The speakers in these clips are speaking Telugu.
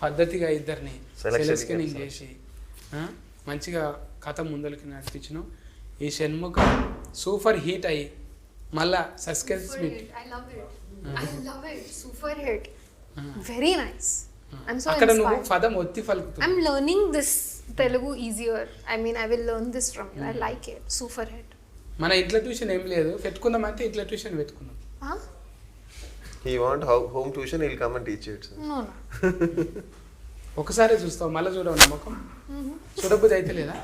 పద్ధతిగా ఇద్దరిని Selection సెలెక్షనింగ్ చేసి మంచిగా కథ ముందరికి నడిపించను. ఈ షణ్ముఖ సూపర్ హీట్ అయ్యి మళ్ళా suspense Super meet hit. I love it. I love it. Super hit. Very nice. I'm so అక్కడ నువ్వు inspired. పదం ఒత్తి పలుకుతుంది. I'm learning this Telugu easier. I mean, I will learn this from you. I like it. Super hit. మన ఇంట్లో ట్యూషన్ ఏం లేదు, పెట్టుకుందాం అంటే ఇంట్లో ట్యూషన్ పెట్టుకుందాం. Huh? He want home tuition, he'll come and teach it. Sir. No, no. ఒకసారి చూస్తావు మళ్ళీ చూడవు నమ్మకం చూడబుద్ధి అయితే లేదా?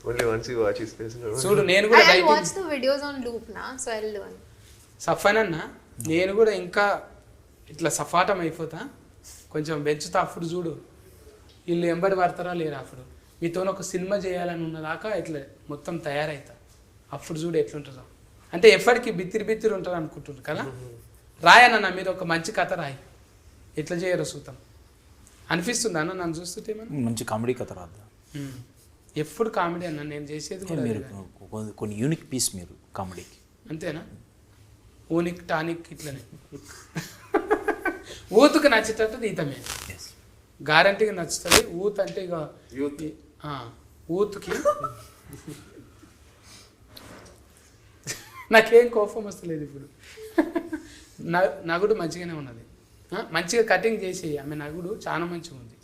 Only once you watch his face. No? చూడు నేను కూడా I'll dieting watch the videos on loop now, so I'll learn. సఫానన్న నేను కూడా ఇంకా ఇట్లా సఫాటం అయిపోతా, కొంచెం పెంచుతా. అప్పుడు చూడు వీళ్ళు ఎంబడి పడతారా లేరా, అప్పుడు మీతో ఒక సినిమా చేయాలని ఉన్నదాకా ఇట్లా మొత్తం తయారవుతా. అప్పుడు చూడు ఎట్లుంటుందో. అంటే ఎప్పటికీ బిత్తిరి ఉంటుంది అనుకుంటున్నారు కదా. రాయనన్న మీరు ఒక మంచి కథ రాయి, ఎట్లా చేయరో చూద్దాం అనిపిస్తుంది అన్న నన్ను చూస్తుంటే. మంచి కామెడీ కథ రాద్దా? ఎప్పుడు కామెడీ అన్న నేను చేసేది కూడా మీరు అదే. కొన్ని యూనిక్ పీస్ మీరు కామెడీకి. అంతేనా? ఊనిక్ టానిక్ ఇట్లనే ఊతుకు నచ్చేటట్టు ఈతమే గ్యారంటీగా నచ్చుతుంది. ఊత్ అంటే ఇక ఊతుకి నాకేం కోపం వస్తలేదు ఇప్పుడు. నగుడు మంచిగానే ఉన్నది, మంచిగా కటింగ్ చేసి ఆమె నగుడు చాలా మంచిగా ఉంది.